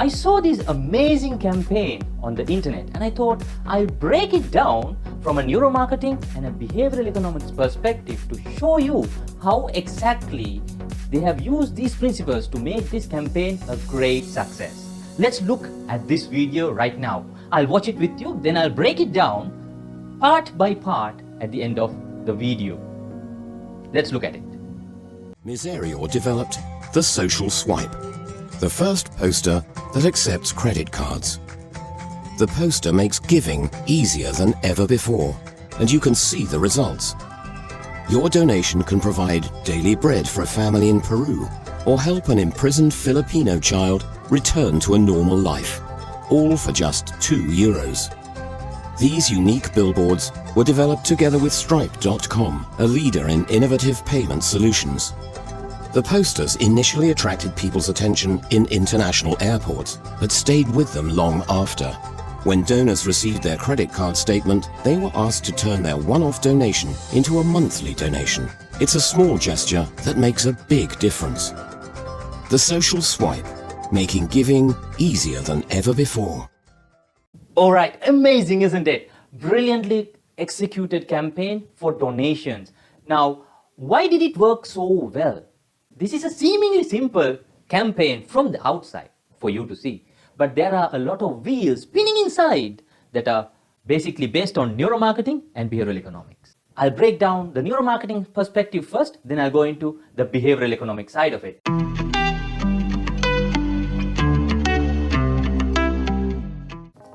I saw this amazing campaign on the internet and I thought I'll break it down from a neuromarketing and a behavioral economics perspective to show you how exactly they have used these principles to make this campaign a great success. Let's look at this video right now. I'll watch it with you, then I'll break it down part by part at the end of the video. Let's look at it. Miserio developed the social swipe, the first poster that accepts credit cards. The poster makes giving easier than ever before, and you can see the results. Your donation can provide daily bread for a family in Peru, or help an imprisoned Filipino child return to a normal life, all for just €2. These unique billboards were developed together with Stripe.com, a leader in innovative payment solutions. The posters initially attracted people's attention in international airports, but stayed with them long after. When donors received their credit card statement, they were asked to turn their one-off donation into a monthly donation. It's a small gesture that makes a big difference. The social swipe, making giving easier than ever before. All right, amazing, isn't it? Brilliantly executed campaign for donations. Now, why did it work so well? This is a seemingly simple campaign from the outside for you to see, but there are a lot of wheels spinning inside that are basically based on neuromarketing and behavioral economics. I'll break down the neuromarketing perspective first, then I'll go into the behavioral economic side of it.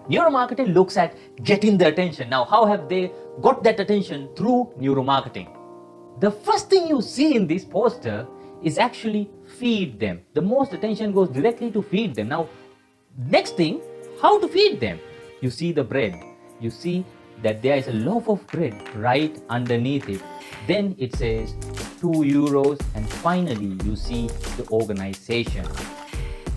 Neuromarketing looks at getting the attention. Now, how have they got that attention through neuromarketing? The first thing you see in this poster is actually feed them. The most attention goes directly to feed them. Now, next thing, how to feed them? You see the bread. You see that there is a loaf of bread right underneath it. Then it says €2, and finally you see the organization.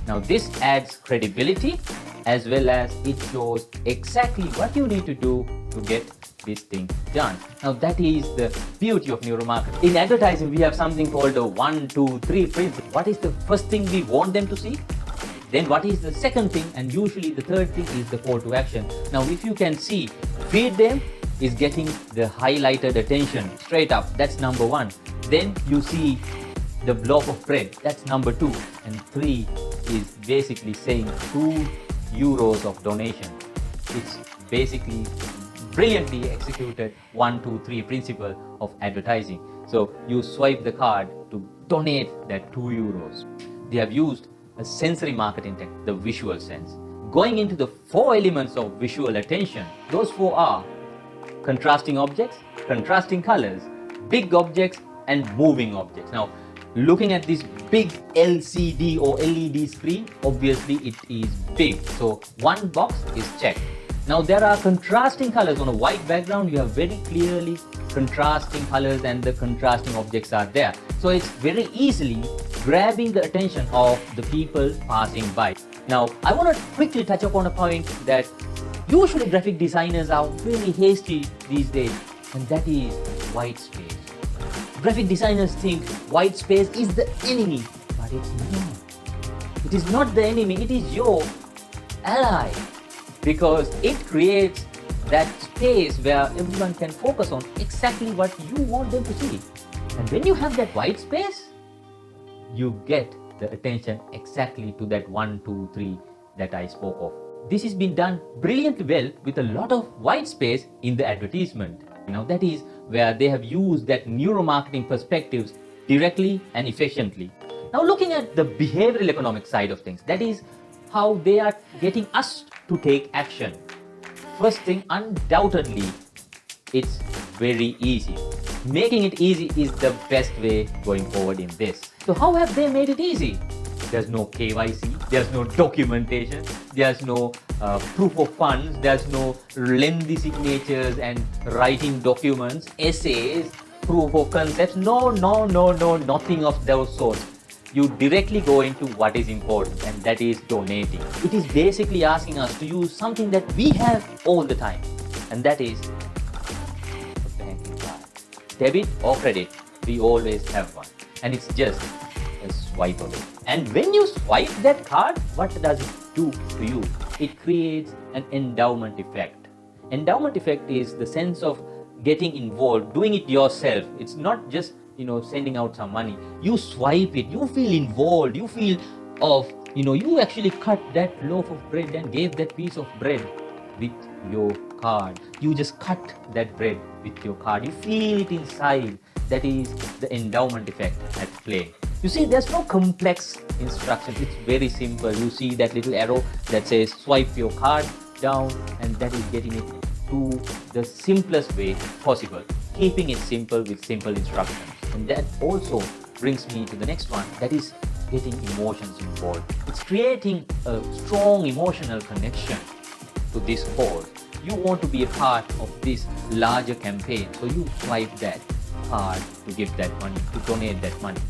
Now, this adds credibility, as well as it shows exactly what you need to do to get this thing done. Now, that is the beauty of neuromarketing. In advertising, we have something called the 1, 2, 3 principle. What is the first thing we want them to see? Then what is the second thing? And usually the third thing is the call to action. Now, if you can see, feed them is getting the highlighted attention straight up. That's number 1. Then you see the block of bread. That's number 2. And 3 is basically saying €2 of donation. It's basically brilliantly executed 1, 2, 3 principle of advertising. So you swipe the card to donate that €2. They have used a sensory marketing technique, the visual sense. Going into the 4 elements of visual attention, those 4 are contrasting objects, contrasting colors, big objects, and moving objects. Now, looking at this big LCD or LED screen, obviously it is big. So one box is checked. Now there are contrasting colors on a white background. You have very clearly contrasting colors and the contrasting objects are there. So it's very easily grabbing the attention of the people passing by. Now I want to quickly touch upon a point that usually graphic designers are very hasty these days, and that is white space. Graphic designers think white space is the enemy, but it's not. It is not the enemy, it is your ally, because it creates that space where everyone can focus on exactly what you want them to see. And when you have that white space, you get the attention exactly to that 1, 2, 3 that I spoke of. This has been done brilliantly well with a lot of white space in the advertisement. Now that is where they have used that neuromarketing perspectives directly and efficiently. Now looking at the behavioral economic side of things, that is how they are getting us to take action. First thing, undoubtedly, it's very easy. Making it easy is the best way going forward in this. So how have they made it easy? There's no KYC, there's no documentation, there's no proof of funds, there's no lengthy signatures and writing documents, essays, proof of concepts. No, nothing of those sorts. You directly go into what is important, and that is donating. It is basically asking us to use something that we have all the time, and that is a banking card. Debit or credit, we always have one, and it's just a swipe away. And when you swipe that card, what does it do to you? It creates an endowment effect. Endowment effect is the sense of getting involved, doing it yourself. It's not just sending out some money. You swipe it, you feel involved, you feel of you actually cut that loaf of bread and gave that piece of bread with your card. You just cut that bread with your card. You feel it inside. That is the endowment effect at play. You see, there's no complex instruction. It's very simple. You see that little arrow that says swipe your card down, and that is getting it to the simplest way possible, keeping it simple with simple instructions. And that also brings me to the next one, that is getting emotions involved. It's creating a strong emotional connection to this cause. You want to be a part of this larger campaign, so you swipe that card to give that money, to donate that money.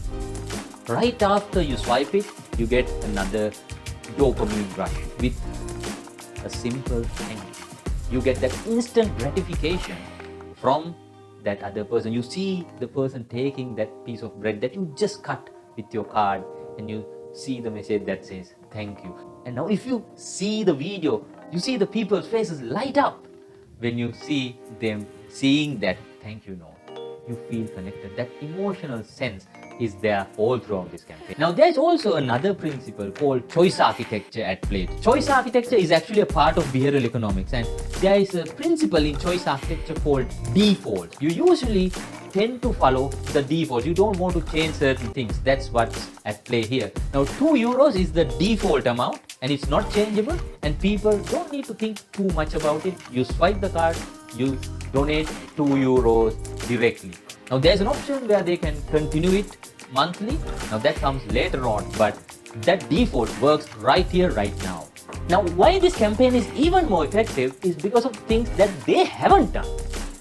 Right after you swipe it, you get another dopamine rush with a simple thank you. You get that instant gratification from that other person. You see the person taking that piece of bread that you just cut with your card, and you see the message that says thank you. And now if you see the video, you see the people's faces light up when you see them seeing that thank you note. You feel connected. That emotional sense is there all throughout this campaign. Now there's also another principle called choice architecture at play. Choice architecture is actually a part of behavioral economics, and there is a principle in choice architecture called default. You usually tend to follow the default. You don't want to change certain things. That's what's at play here. Now €2 is the default amount, and it's not changeable, and people don't need to think too much about it. You swipe the card, you donate €2 directly. Now there's an option where they can continue it monthly. Now that comes later on, but that default works right here, right now. Now why this campaign is even more effective is because of things that they haven't done.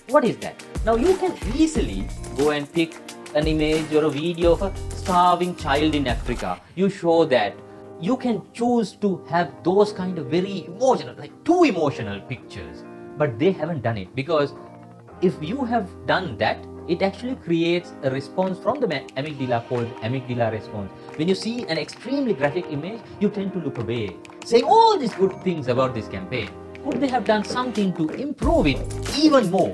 What is that? Now you can easily go and pick an image or a video of a starving child in Africa. You show that. You can choose to have those kind of very emotional, like too emotional pictures, but they haven't done it, because if you have done that, it actually creates a response from the amygdala called amygdala response. When you see an extremely graphic image, you tend to look away, saying all these good things about this campaign. Could they have done something to improve it even more?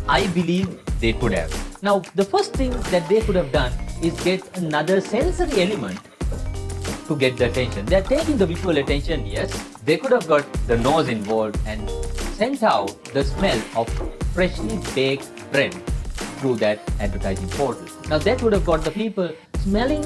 I believe they could have. Now, the first thing that they could have done is get another sensory element to get the attention. They're taking the visual attention, yes. They could have got the nose involved and sent out the smell of freshly baked bread through that advertising portal. Now that would have got the people smelling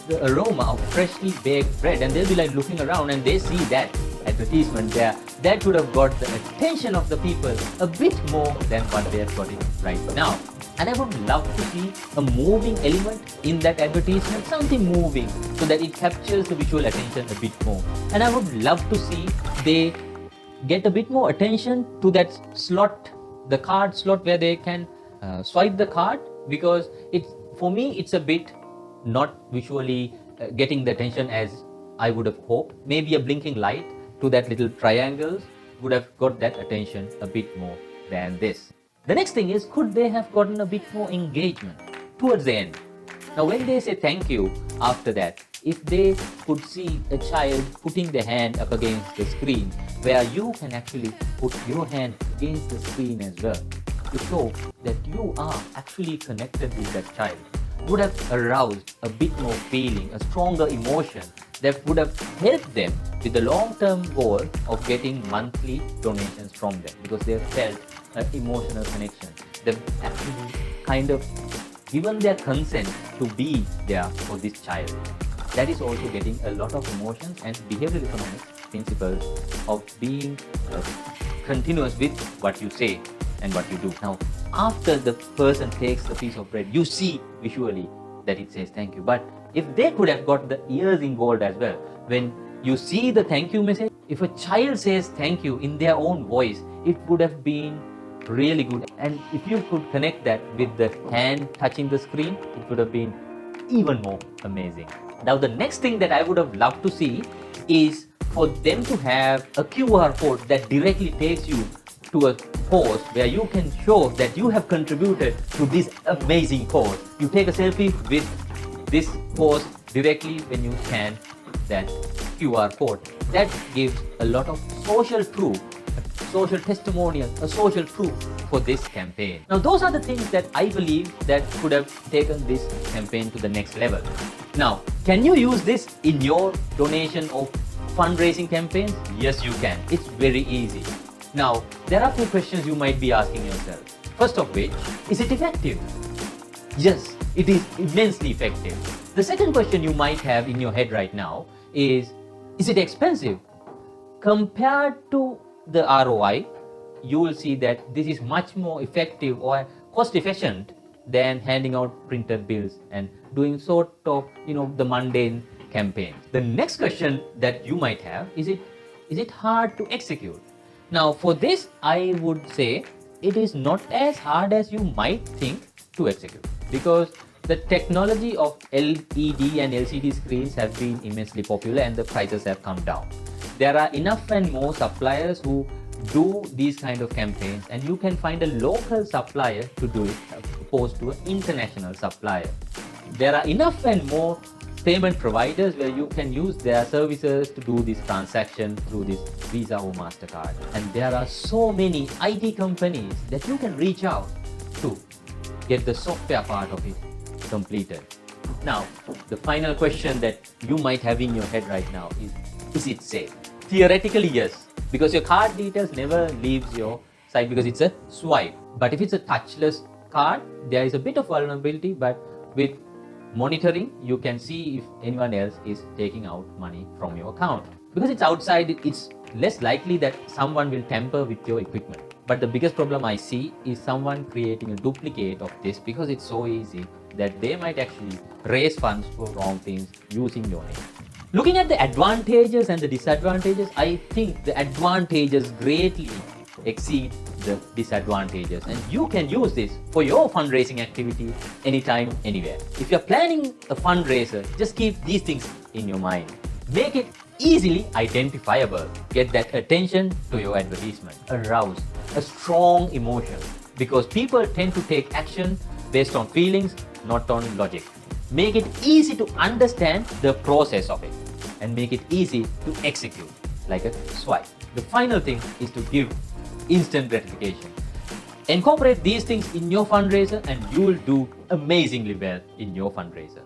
the aroma of freshly baked bread, and they'll be like looking around and they see that advertisement there. That would have got the attention of the people a bit more than what they have got it right now. And I would love to see a moving element in that advertisement, something moving, so that it captures the visual attention a bit more. And I would love to see they get a bit more attention to that slot, the card slot where they can swipe the card, because for me it's a bit not visually getting the attention as I would have hoped. Maybe a blinking light to that little triangles would have got that attention a bit more than this. The next thing is, could they have gotten a bit more engagement towards the end? Now when they say thank you after that, if they could see a child putting their hand up against the screen, where you can actually put your hand against the screen as well, to show that you are actually connected with that child, would have aroused a bit more feeling, a stronger emotion that would have helped them with the long-term goal of getting monthly donations from them, because they have felt an emotional connection. They've actually kind of given their consent to be there for this child. That is also getting a lot of emotions and behavioral economics principles of being continuous with what you say and what you do. Now, after the person takes the piece of bread, you see visually that it says thank you. But if they could have got the ears involved as well, when you see the thank you message, if a child says thank you in their own voice, it would have been really good. And if you could connect that with the hand touching the screen, it would have been even more amazing. Now, the next thing that I would have loved to see is for them to have a QR code that directly takes you to a post where you can show that you have contributed to this amazing cause. You take a selfie with this post directly when you scan that QR code. That gives a lot of social proof, a social testimonial, a social proof for this campaign. Now, those are the things that I believe that could have taken this campaign to the next level. Now, can you use this in your donation or fundraising campaigns? Yes, you can. It's very easy. Now, there are a few questions you might be asking yourself. First of which, is it effective? Yes, it is immensely effective. The second question you might have in your head right now is it expensive? Compared to the ROI, you will see that this is much more effective or cost efficient than handing out printed bills and doing sort of, the mundane campaigns. The next question that you might have is it hard to execute? Now, for this, I would say it is not as hard as you might think to execute, because the technology of LED and LCD screens have been immensely popular and the prices have come down. There are enough and more suppliers who do these kind of campaigns, and you can find a local supplier to do it opposed to an international supplier. There are enough and more payment providers where you can use their services to do this transaction through this Visa or MasterCard. And there are so many IT companies that you can reach out to get the software part of it completed. Now, the final question that you might have in your head right now is it safe? Theoretically, yes, because your card details never leaves your site because it's a swipe. But if it's a touchless card, there is a bit of vulnerability, but with monitoring, you can see if anyone else is taking out money from your account. Because it's outside, it's less likely that someone will tamper with your equipment. But the biggest problem I see is someone creating a duplicate of this because it's so easy that they might actually raise funds for wrong things using your name. Looking at the advantages and the disadvantages, I think the advantages greatly exceed the disadvantages, and you can use this for your fundraising activity anytime, anywhere. If you're planning a fundraiser, just keep these things in your mind. Make it easily identifiable. Get that attention to your advertisement. Arouse a strong emotion, because people tend to take action based on feelings, not on logic. Make it easy to understand the process of it, and make it easy to execute like a swipe. The final thing is to give instant gratification. Incorporate these things in your fundraiser and you will do amazingly well in your fundraiser.